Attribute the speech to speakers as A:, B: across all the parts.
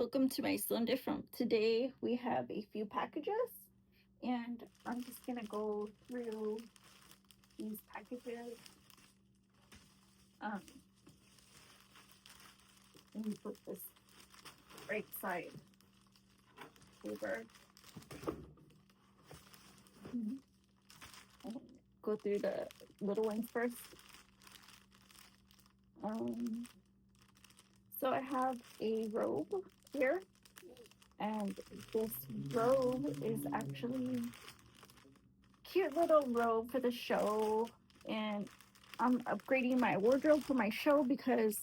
A: Welcome to my Sunday from today. We have a few packages, and I'm just gonna go through these packages. Um, Let me put this right side over. I'll go through the little ones first. Um, so I have a robe here, and this robe is actually cute little robe for the show, and I'm upgrading my wardrobe for my show because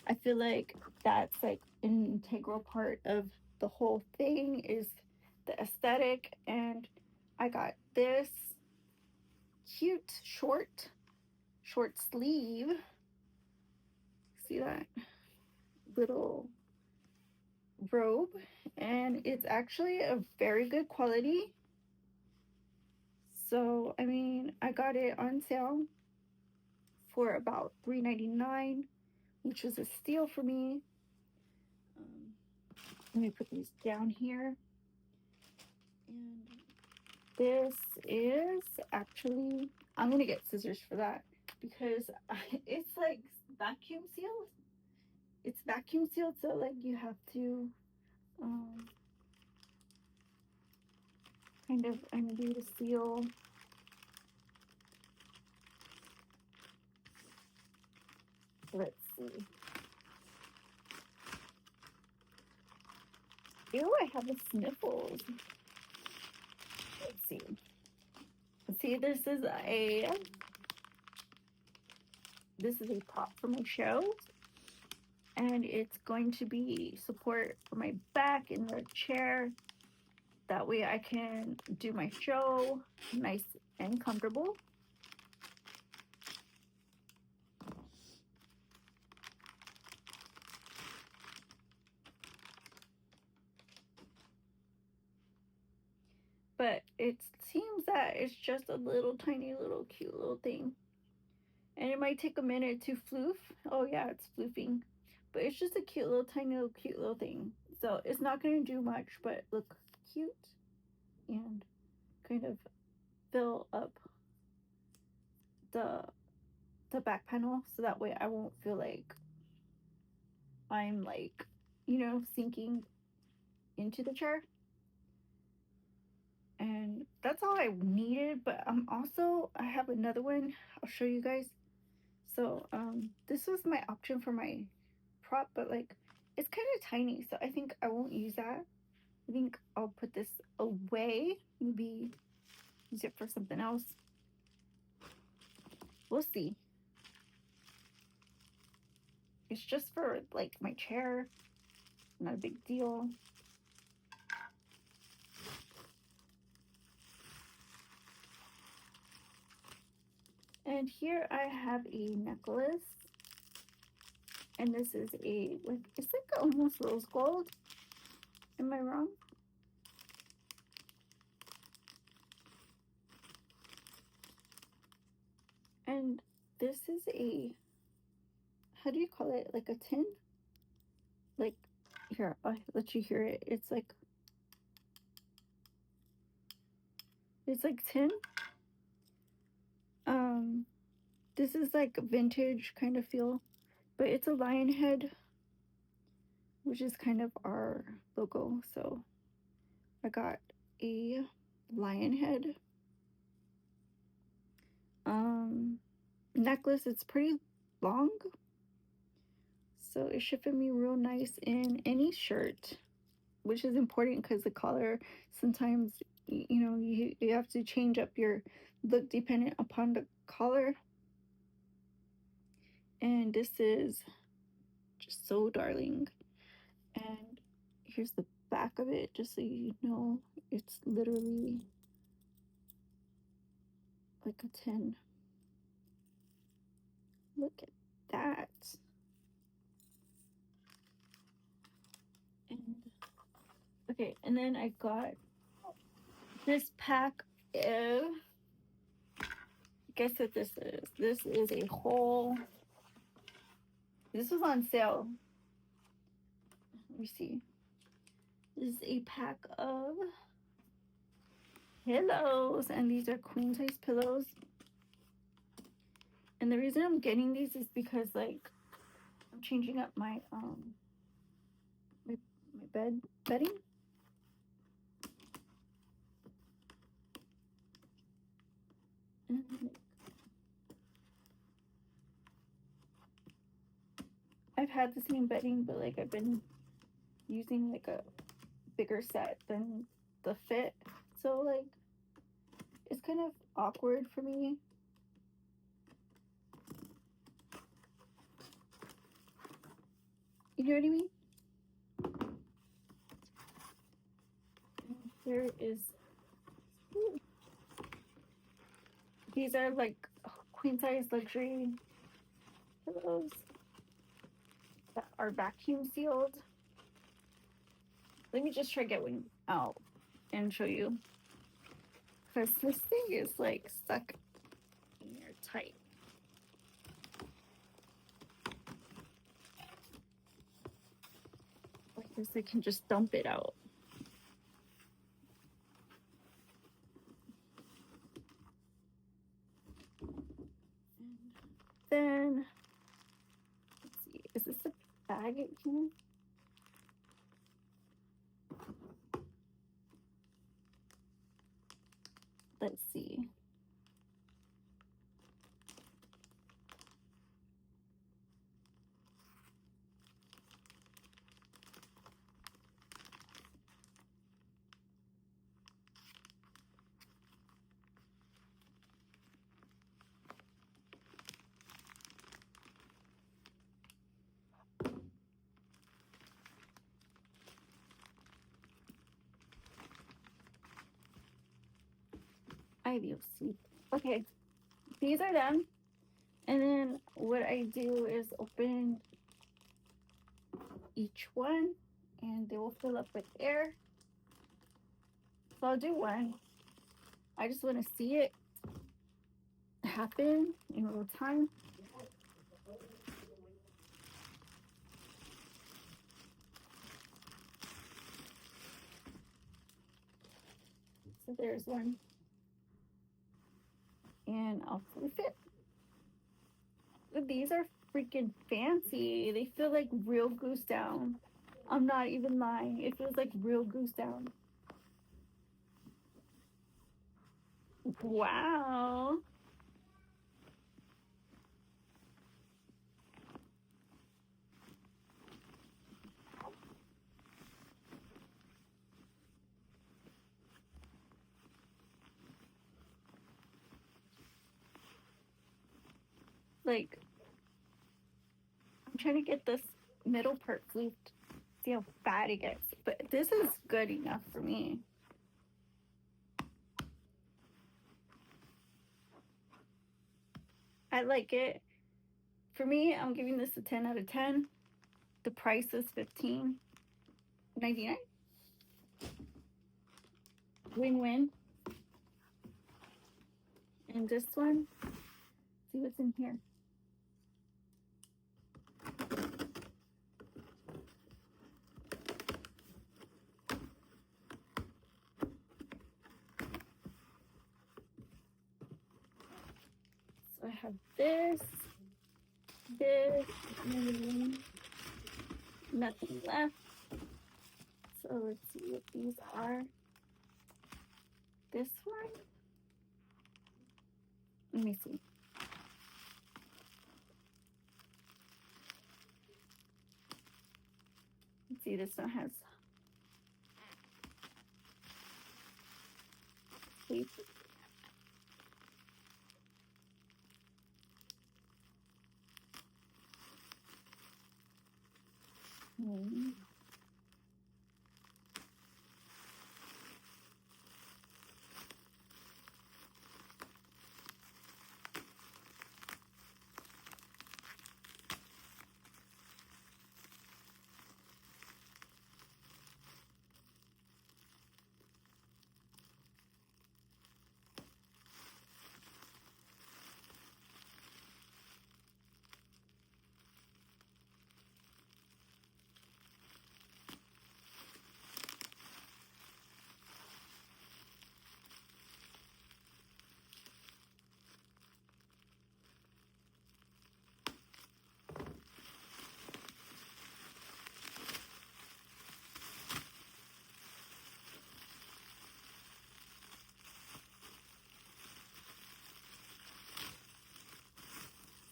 A: I feel like that's like an integral part of the whole thing is the aesthetic. And I got this cute short sleeve. See that little robe, and it's actually a very good quality. So I mean, I got it on sale for about $3.99, which was a steal for me. Um, Let me put these down here. And this is actually, I'm going to get scissors for that because it's like vacuum sealed. It's vacuum sealed, so like you have to kind of undo the seal. Let's see. Ew, I have the sniffles. Let's see. See, this is a prop for my show, and it's going to be support for my back in the chair. That way I can do my show nice and comfortable. But it seems that it's just a little tiny little cute little thing. And it might take a minute to floof. Oh yeah, it's floofing. But it's just a cute little tiny little cute little thing. So it's not gonna do much but look cute and kind of fill up the back panel, so that way I won't feel like I'm like, sinking into the chair. And that's all I needed. But I have another one I'll show you guys. So this was my option for my prop, but like it's kind of tiny, so I think I won't use that. I think I'll put this away, maybe use it for something else. We'll see. It's just for like my chair, not a big deal. And here I have a necklace, and this is it's like almost rose gold. Am I wrong? And this is how do you call it? Like a tin? Like, here, I'll let you hear it. It's like tin. Um, this is like vintage kind of feel, but it's a lion head, which is kind of our logo. So I got a lion head necklace. It's pretty long, so it should fit me real nice in any shirt, which is important because the collar sometimes you have to change up your look dependent upon the collar. And this is just so darling. And here's the back of it, just so you know, it's literally like a 10. Look at that. And okay, and then I got this pack of, guess what this is. This is a whole, this was on sale. Let me see. This is a pack of pillows, and these are queen size pillows. And the reason I'm getting these is because like I'm changing up my my bedding. And I've had the same bedding, but like I've been using like a bigger set than the fit. So like it's kind of awkward for me. You know what I mean? And here is these are like queen size luxury pillows that are vacuum sealed. Let me just try get one out and show you. Because this thing is like stuck in there tight. Like this, I can just dump it out. And then, let's see, is this a bag it came? Let's see. Ideal sleep. Okay, these are done. And then what I do is open each one and they will fill up with air. So I'll do one. I just want to see it happen in real time. So there's one. And I'll flip it. These are freaking fancy. They feel like real goose down. I'm not even lying. It feels like real goose down. Wow. Like, I'm trying to get this middle part flipped. See how fat it gets. But this is good enough for me. I like it. For me, I'm giving this a 10 out of 10. The price is $15.99. Win-win. And this one, see what's in here. So I have this, and nothing left. So let's see what these are. This one, let me see. Let's see, this one has sleep.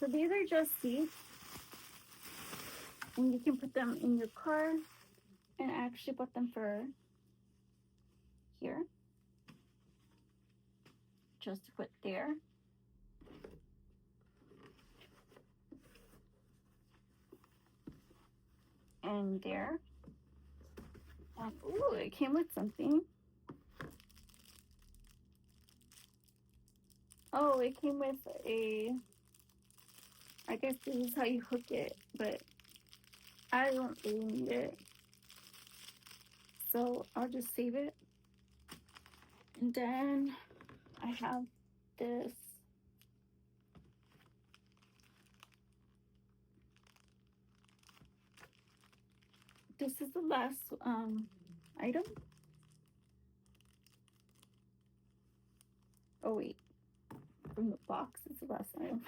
A: So these are just seeds, and you can put them in your car. And I actually bought them for here, just to put there. And there. And ooh, it came with something. Oh, it came with a. I guess this is how you hook it, but I don't really need it. So I'll just save it. And then I have this. This is the last item. Oh wait, from the box, it's the last item.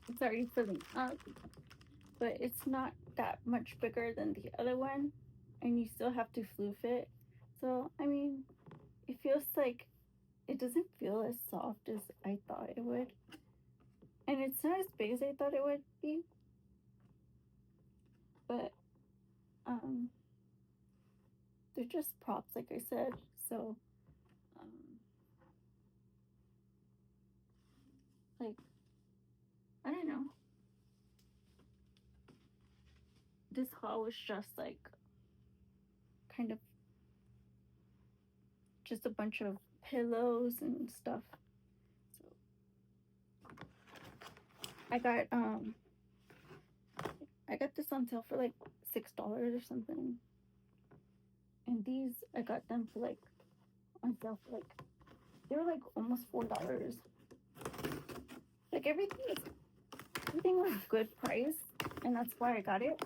A: It's already filling up, but it's not that much bigger than the other one, and you still have to floof it. So I mean, it feels like it doesn't feel as soft as I thought it would, and it's not as big as I thought it would be. But um, they're just props, like I said. So um, like I don't know. This haul was just like kind of just a bunch of pillows and stuff. So I got I got this on sale for like $6 or something. And these I got them for like on sale for like they were like almost $4. Like everything was good price, and that's why I got it.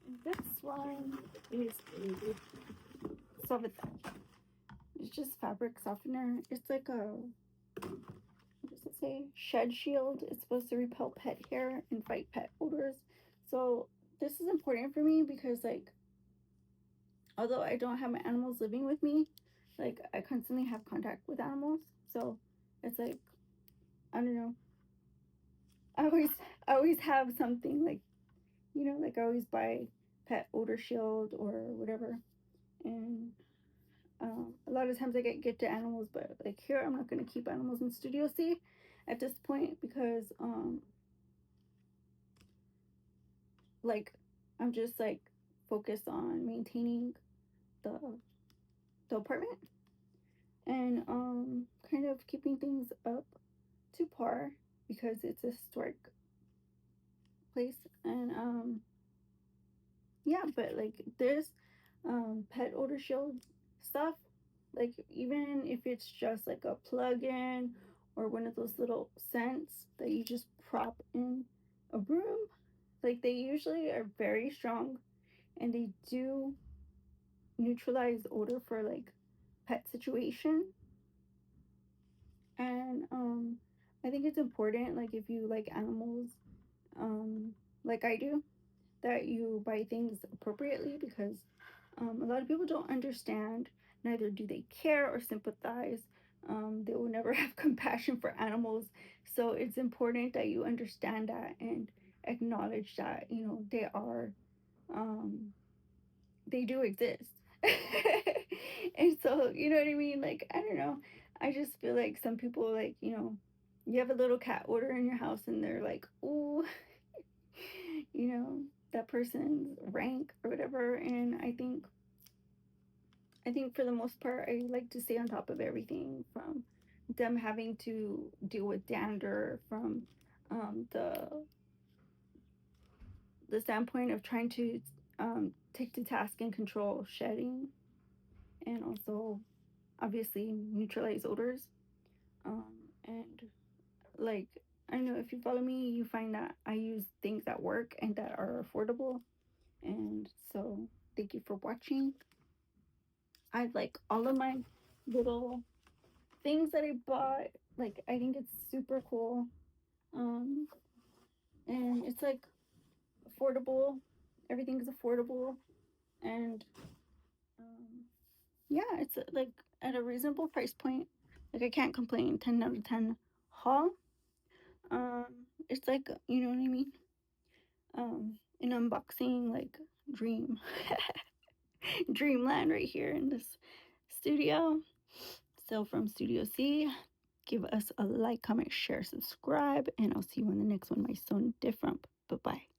A: And this one is a Suavitel. It's just fabric softener. It's like a what does it say? Shed shield. It's supposed to repel pet hair and fight pet odors. So this is important for me because like although I don't have my animals living with me, like I constantly have contact with animals. So it's like I don't know. I always I always have something like like I always buy pet odor shield or whatever. And a lot of times I get to animals, but like here I'm not gonna keep animals in Studio C at this point because like I'm just like focused on maintaining the the apartment and kind of keeping things up to par because it's a historic place. And yeah, but like this pet odor shield stuff, like even if it's just like a plug-in or one of those little scents that you just prop in a room, like they usually are very strong and they do neutralize odor for like pet situation. And I think it's important, like if you like animals, um like I do, that you buy things appropriately because a lot of people don't understand, neither do they care or sympathize. They will never have compassion for animals. So it's important that you understand that and acknowledge that, they are, they do exist. And so, you know what I mean? Like, I don't know. I just feel like some people, like, you have a little cat odor in your house and they're like, ooh, you know, that person's rank or whatever. And I think for the most part, I like to stay on top of everything from them having to deal with dander from um, the the standpoint of trying to take to task and control shedding, and also obviously neutralize odors. And like, I know if you follow me, you find that I use things at work and that are affordable. And so thank you for watching. I like all of my little things that I bought. Like, I think it's super cool. Um, and it's like affordable. Everything's affordable, and um, yeah, it's like at a reasonable price point. Like, I can't complain. 10 out of 10 haul. Um, it's like, you know what I mean. An unboxing like dream, dreamland right here in this studio. So from Studio C, give us a like, comment, share, subscribe, and I'll see you in the next one. My son different. Bye bye.